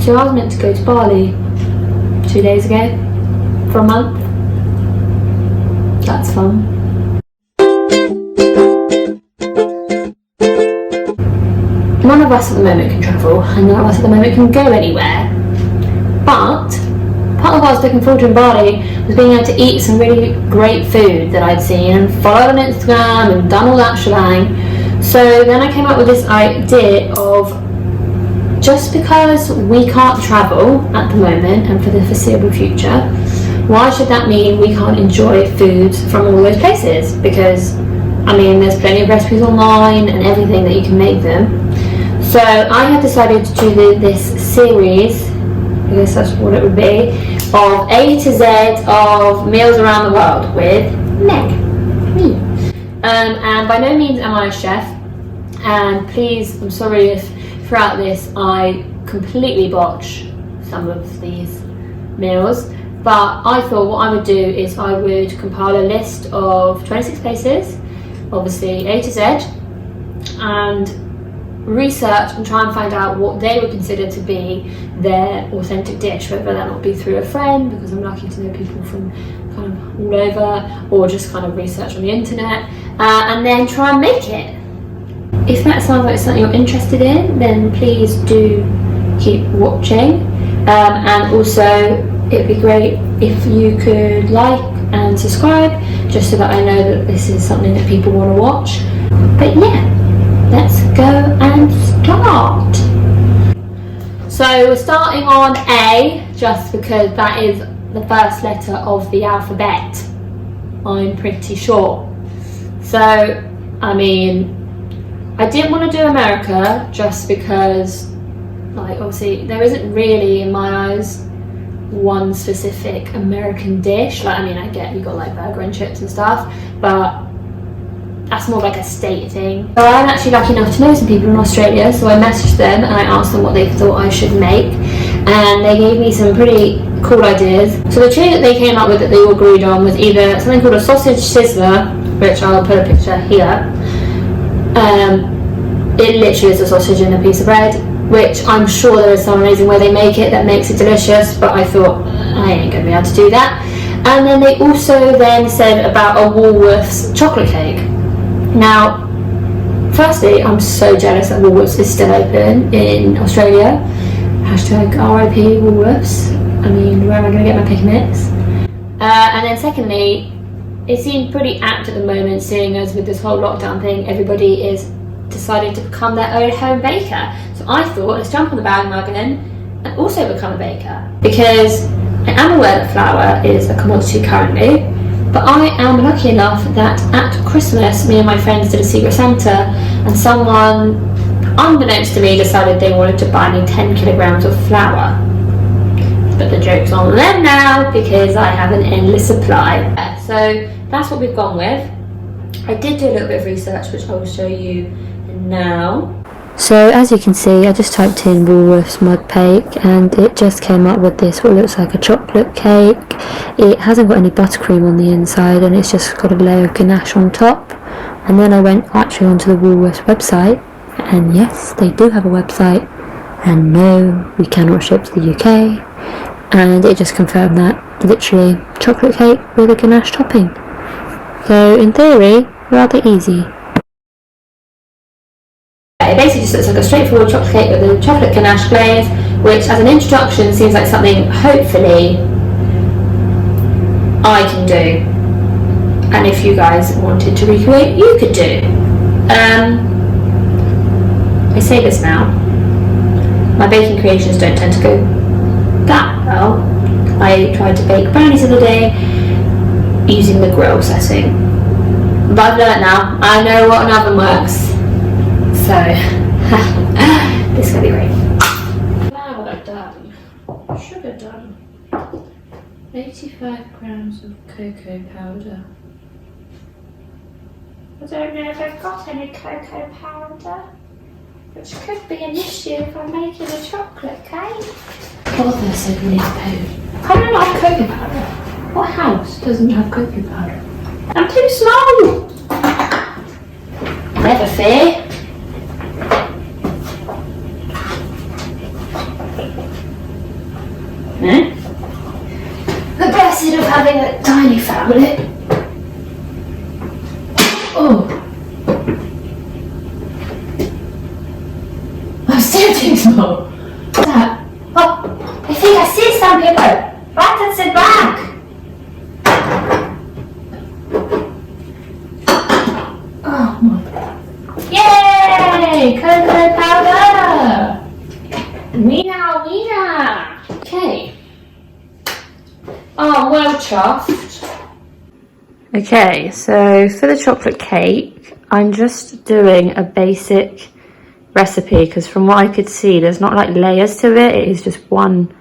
So I was meant to go to Bali 2 days ago for a month. That's fun. None of us at the moment can travel, and none of us at the moment can go anywhere. But part of what I was looking forward to in Bali was being able to eat some really great food that I'd seen and followed on Instagram and done all that shebang. So then I came up with this idea of, just because we can't travel at the moment and for the foreseeable future, why should that mean we can't enjoy foods from all those places? Because, I mean, there's plenty of recipes online and everything that you can make them. So I have decided to do this series, I guess that's what it would be, of A to Z of meals around the world with me. And by no means am I a chef, and please, I'm sorry if throughout this I completely botch some of these meals, but I thought what I would do is I would compile a list of 26 places, obviously A to Z, and research and try and find out what they would consider to be their authentic dish, whether that not be through a friend, because I'm lucky to know people from kind of all over, or just kind of research on the internet, and then try and make it. If that sounds like something you're interested in, then please do keep watching, and also it'd be great if you could like and subscribe, just so that I know that this is something that people want to watch. But yeah, let's go and start. So we're starting on A, just because that is the first letter of the alphabet, I'm pretty sure. So, I mean, I didn't want to do America just because, like, obviously there isn't really, in my eyes, one specific American dish. Like, I mean, I get you got like burger and chips and stuff, but that's more like a state thing. So I'm actually lucky enough to know some people in Australia, so I messaged them and I asked them what they thought I should make, and they gave me some pretty cool ideas. So the two that they came up with that they all agreed on was either something called a sausage sizzler, which I'll put a picture here. It literally is a sausage in a piece of bread, which I'm sure there is some amazing way they make it that makes it delicious, but I thought I ain't gonna be able to do that. And then they also then said about a Woolworths chocolate cake. Now, firstly, I'm so jealous that Woolworths is still open in Australia. Hashtag RIP Woolworths. I mean, where am I going to get my pick and mix? And then secondly, it seemed pretty apt at the moment, seeing as with this whole lockdown thing, everybody is deciding to become their own home baker. So I thought, let's jump on the bandwagon and also become a baker. Because I am aware that flour is a commodity currently, but I am lucky enough that at Christmas, me and my friends did a Secret Santa, and someone, unbeknownst to me, decided they wanted to buy me 10 kilograms of flour. But the joke's on them now, because I have an endless supply. So that's what we've gone with. I did do a little bit of research, which I will show you now. So as you can see, I just typed in Woolworths mug cake and it just came up with this, what looks like a chocolate cake. It hasn't got any buttercream on the inside and it's just got a layer of ganache on top. And then I went actually onto the Woolworths website, and yes, they do have a website, and no, we cannot ship to the UK, and it just confirmed that, literally, chocolate cake with a ganache topping. So in theory, rather easy. It basically just looks like a straightforward chocolate cake with a chocolate ganache glaze, which as an introduction seems like something hopefully I can do, and if you guys wanted to recreate, you could do. I say this now, my baking creations don't tend to go that well. I tried to bake brownies the other day using the grill setting, but I've learnt now, I know what an oven works. So, this is going to be great. Flour done. Sugar done. 85 grams of cocoa powder. I don't know if I've got any cocoa powder, which could be an issue if I'm making a chocolate cake. Bother said we need poo. I don't like cocoa powder. What house doesn't have cocoa powder? I'm too small! Never fear. Eh? The blessing of having a tiny family. Oh. I'm still too small. What's that? Oh, I think I see some people. Right at the back. Oh my. Yay! Cocoa powder! Weena, weena! Okay. Oh, well chuffed. Okay, so for the chocolate cake, I'm just doing a basic recipe because from what I could see, there's not like layers to it. It is just one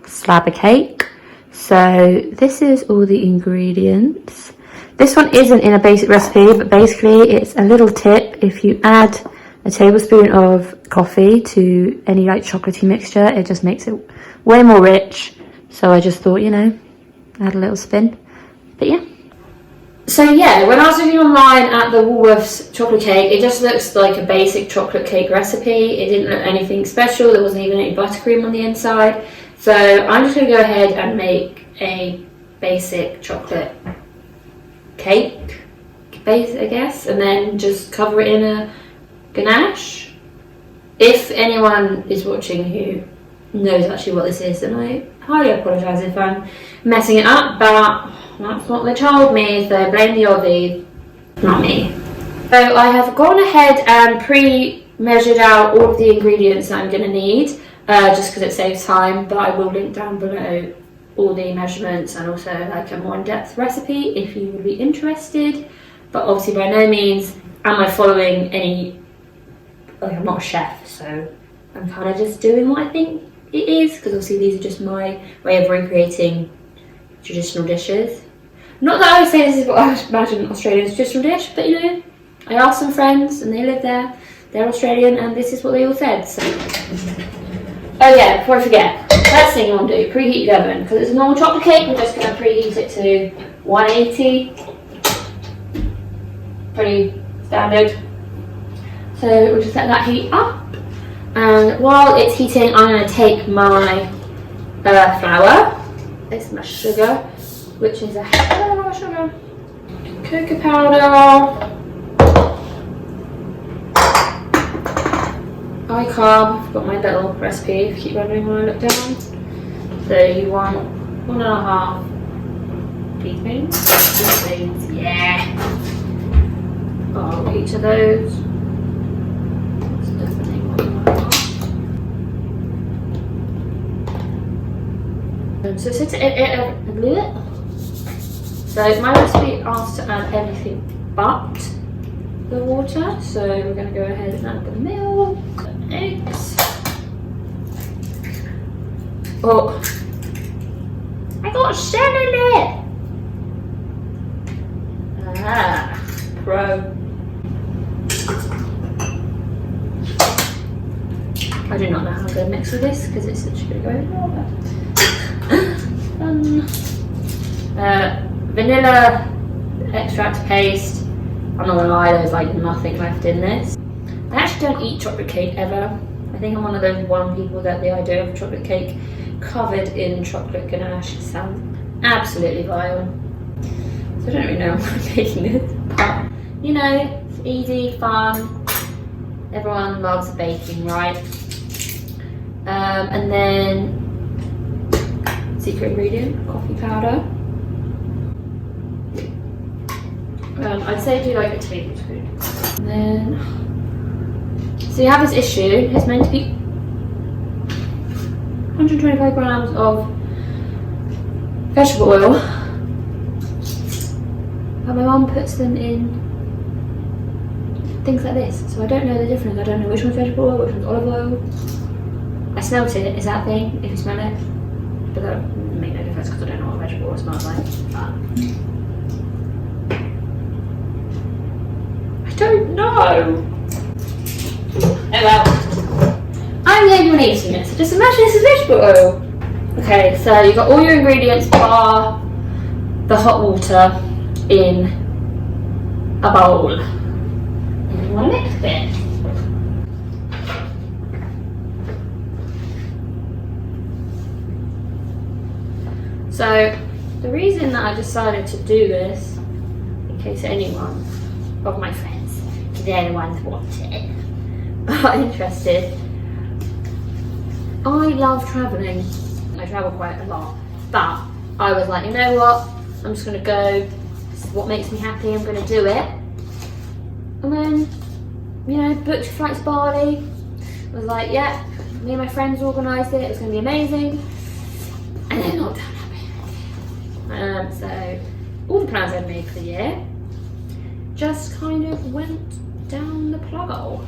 slab of cake. So this is all the ingredients. This one isn't in a basic recipe, but basically it's a little tip. If you add a tablespoon of coffee to any like chocolatey mixture, it just makes it way more rich. So I just thought, you know, add a little spin. But yeah. So yeah, when I was looking online at the Woolworths chocolate cake, it just looks like a basic chocolate cake recipe. It didn't look anything special. There wasn't even any buttercream on the inside. So I'm just going to go ahead and make a basic chocolate cake base, I guess, and then just cover it in a ganache. If anyone is watching who knows actually what this is, then I highly apologise if I'm messing it up, but that's what they told me, so blame the Aussie, not me. So I have gone ahead and pre-measured out all of the ingredients that I'm going to need, just because it saves time, but I will link down below all the measurements and also like a more in-depth recipe if you would be interested. But obviously by no means am I following any, like I'm not a chef, so I'm kind of just doing what I think it is, because obviously these are just my way of recreating traditional dishes. Not that I would say this is what I would imagine Australia's traditional dish, but you know, I asked some friends and they live there, they're Australian, and this is what they all said. So. Oh yeah, before I forget, first thing you want to do, preheat your oven, because it's a normal chocolate cake, we're just going to preheat it to 180, pretty standard. So we'll just let that heat up, and while it's heating I'm going to take my flour, this is my sugar, which is a hell of a lot of sugar, cocoa powder, high carb. I've got my little recipe if you keep wondering when I look down. So you want 1.5 teaspoons, yeah, each of those. It's definitely 1.5. So sit it. So my recipe asks to add everything but the water. So we're going to go ahead and add the milk, eggs. Oh, I got shell in it. Ah, pro. I do not know how I'm going to mix with this because it's such a good go over. Vanilla extract paste. I'm not gonna lie, there's like nothing left in this. I actually don't eat chocolate cake ever. I think I'm one of those people that the idea of chocolate cake covered in chocolate ganache sounds absolutely vile. So I don't really know why I'm making this, but you know, it's easy, fun. Everyone loves baking, right? And then secret ingredient, coffee powder. I'd say do like a tablespoon. And then, so you have this issue, it's meant to be 125 grams of vegetable oil. But my mum puts them in things like this, so I don't know the difference. I don't know which one's vegetable oil, which one's olive oil. I smelt it, is that a thing, if you smell it? But that would make no difference because I don't know what vegetable oil smells like. But I don't know. Oh well. I'm the only one eating it, so just imagine this is vegetable oil. Okay, so you've got all your ingredients bar the hot water in a bowl. And you want to mix it. So the reason that I decided to do this, in case anyone of my friends, they're the ones watching, are interested, I love travelling. I travel quite a lot, but I was like, you know what, I'm just going to go, this is what makes me happy, I'm going to do it. And then, you know, booked flights to Bali. I was like, yeah, me and my friends organised it, it was going to be amazing. And then lockdown happened. So all the plans I'd made for the year just kind of went down the plug hole.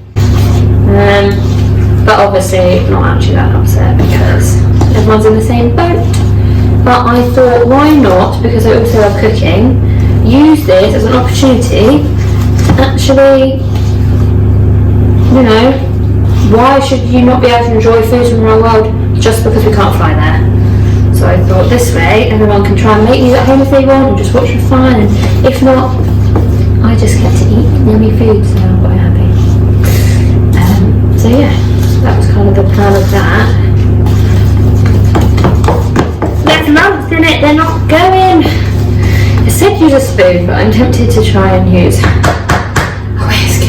But obviously not actually that upset because everyone's in the same boat. But I thought, why not, because I also love cooking, use this as an opportunity to actually, you know, why should you not be able to enjoy food from around the world just because we can't fly there? So I thought this way everyone can try and make these at home if they want and just watch for fun, and if not, I just get to eat yummy food, so I'm quite happy. So yeah, that was kind of the plan of that. Next month, isn't it? They're not going. I said use a spoon, but I'm tempted to try and use a whisk.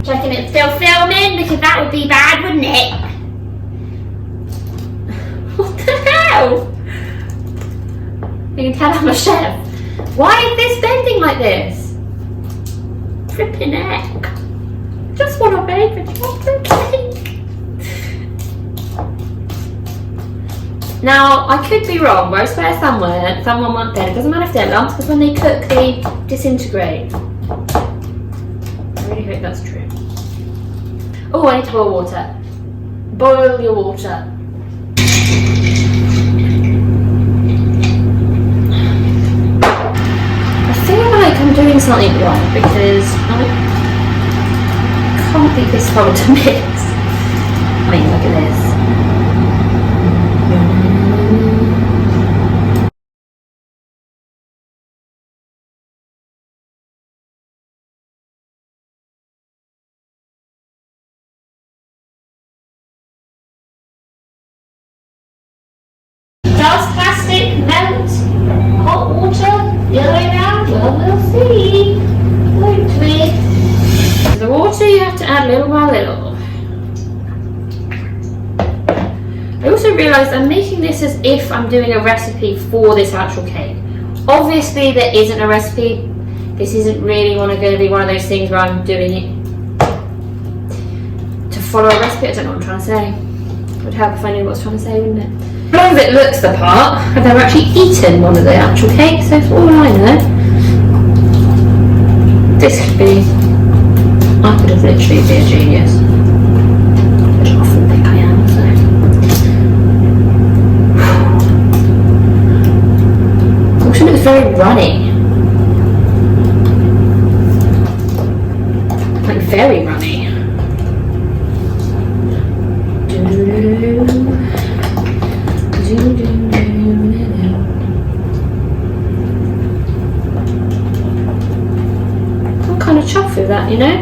Checking it's still filming because that would be bad, wouldn't it? What the hell? You can tell I'm a chef. Why is this bending like this? Flipping heck. Just want to make a chocolate cake. Now, I could be wrong, but I swear somewhere, someone once said, it doesn't matter if they're lumps, because when they cook, they disintegrate. I really hope that's true. Oh, I need to boil water. Boil your water. I feel like I'm doing something wrong because I can't be this hard to mix. I mean, look at this. Does plastic melt hot water the other way around? Well, we'll see. Won't we? The water you have to add little by little. I also realised I'm making this as if I'm doing a recipe for this actual cake. Obviously there isn't a recipe. This isn't really going to be one of those things where I'm doing it to follow a recipe. I don't know what I'm trying to say. It would help if I knew what I was trying to say, wouldn't it? A lot of it looks the part. I've never actually eaten one of the actual cakes, so for all I know, this could be, I could have literally be a genius. Which I often think I am, so. It also looks very runny. Like very runny. I'm kind of chuffed with that, you know?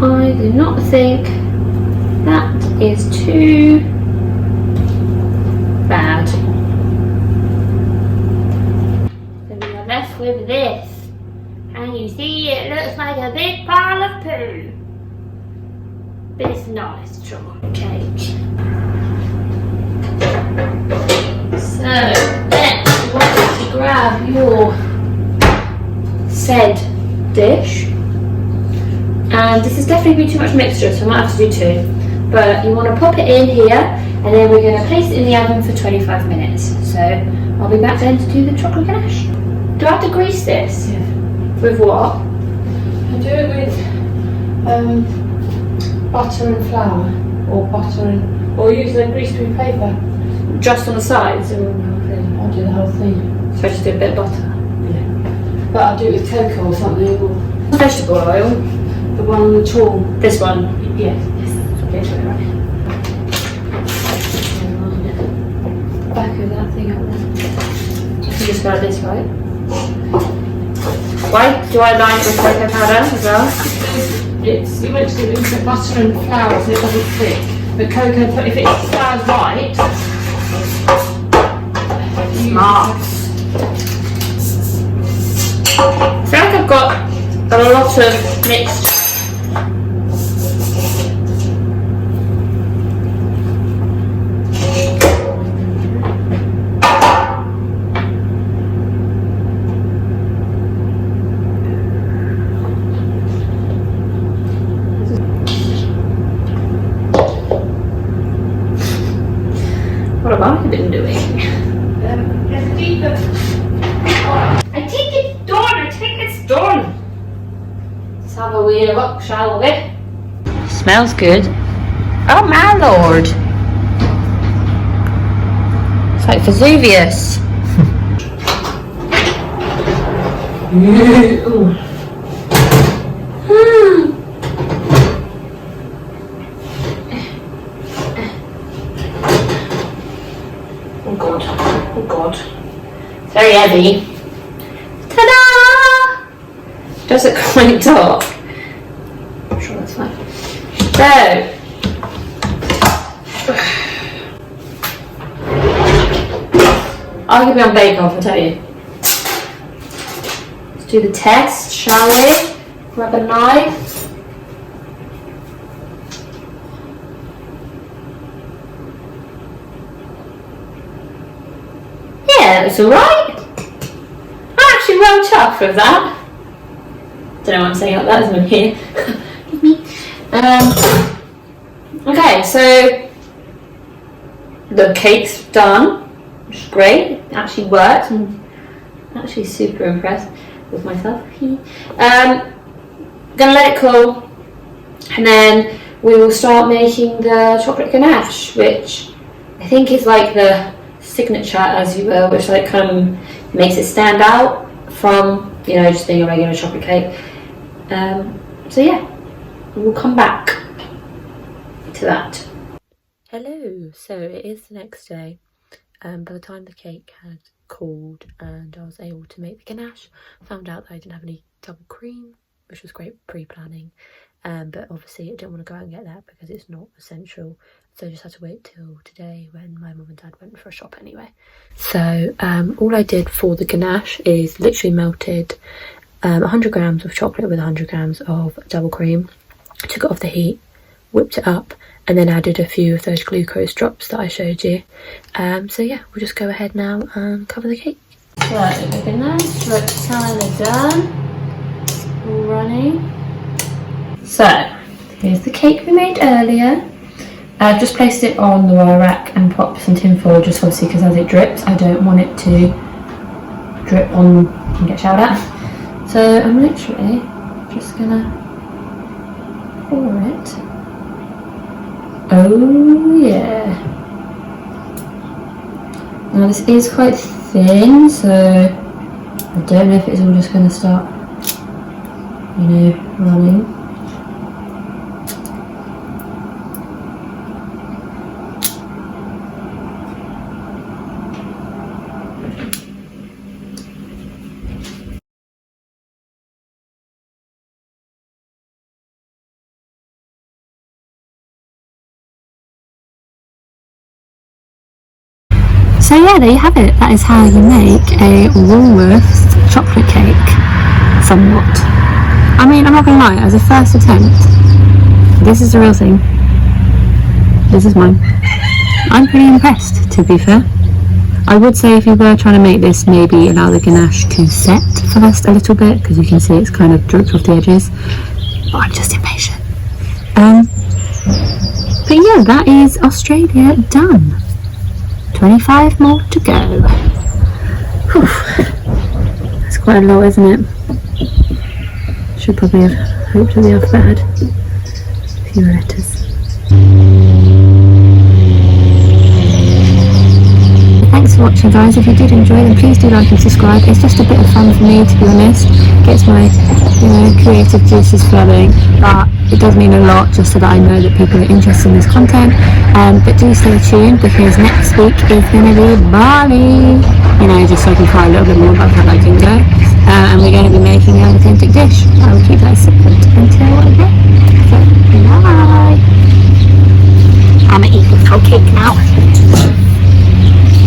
I do not think that is too bad. Then we are left with this. And you see it looks like a big pile of poo. But it's not, it's chocolate cake. So then you want to grab your said dish, and this is definitely too much mixture, so I might have to do two. But you want to pop it in here, and then we're going to place it in the oven for 25 minutes. So I'll be back then to do the chocolate ganache. Do I have to grease this? Yeah. With what? I do it with butter and flour, or butter and, or use a greaseproof paper. Just on the sides, or I'll do the whole thing. so I just do a bit of butter. Yeah. But I'll do it with cocoa or something, or Vegetable oil. the one on the tool. This one. Yes. Okay, so right. Back of that thing up there. I can just go like this, right? Why do I line it with cocoa powder as well? It's, you meant to do it with butter and flour so it doesn't thick. But cocoa, if it sounds right, Smart. I feel like I've got a lot of mixed. What have I been doing? I think it's done. I think it's done. Let's have a wee look, shall we? Smells good. Oh my lord! It's like Vesuvius. Oh god, oh god. It's very heavy. Ta-da! Does it quite dark? I'm sure that's fine. So, I'll give you on bake off, I'll tell you. Let's do the test, shall we? Grab a knife. Yeah, it's alright. I'm actually well chuffed with that. Don't know why I'm saying like that, isn't it here? Okay, so the cake's done, which is great. It actually worked. I'm actually super impressed with myself. Gonna let it cool, and then we will start making the chocolate ganache, which I think is like the signature, as you will, which like kind of makes it stand out from, you know, just being a regular chocolate cake. So yeah, we'll come back to that. Hello, so it is the next day. By the time the cake had cooled and I was able to make the ganache, found out that I didn't have any double cream, which was great pre-planning, but obviously I didn't want to go out and get that because it's not essential, so I just had to wait till today when my mum and dad went for a shop anyway. So all I did for the ganache is literally melted 100 grams of chocolate with 100 grams of double cream, took it off the heat, whipped it up, and then added a few of those glucose drops that I showed you. So yeah, we'll just go ahead now and cover the cake. So the ganache looks kind of done, all running. So here's the cake we made earlier. I've just placed it on the wire rack and popped some tin foil, just obviously because as it drips I don't want it to drip on and get showered at. So I'm literally just gonna pour it. Oh yeah. Now this is quite thin, so I don't know if it's all just gonna start, you know, running. So yeah, there you have it. That is how you make a Woolworth chocolate cake, somewhat. I mean, I'm not gonna lie, as a first attempt, this is the real thing. This is mine. I'm pretty impressed, to be fair. I would say if you were trying to make this, maybe allow the ganache to set first a little bit, because you can see it's kind of drooped off the edges. But I'm just impatient. But yeah, that is Australia done. 25 more to go. Whew. That's quite a lot, isn't it? Should probably have hoped that the alphabet had a few letters. Thanks for watching, guys. If you did enjoy, then please do like and subscribe. It's just a bit of fun for me, to be honest. Gets my, you know, creative juices flowing, but it does mean a lot just so that I know that people are interested in this content. But do stay tuned, because next week is going to be Bali, you know, just so I can cry a little bit more about how I can go. And we're going to be making an authentic dish. I will keep that secret until then. So, bye. cake out.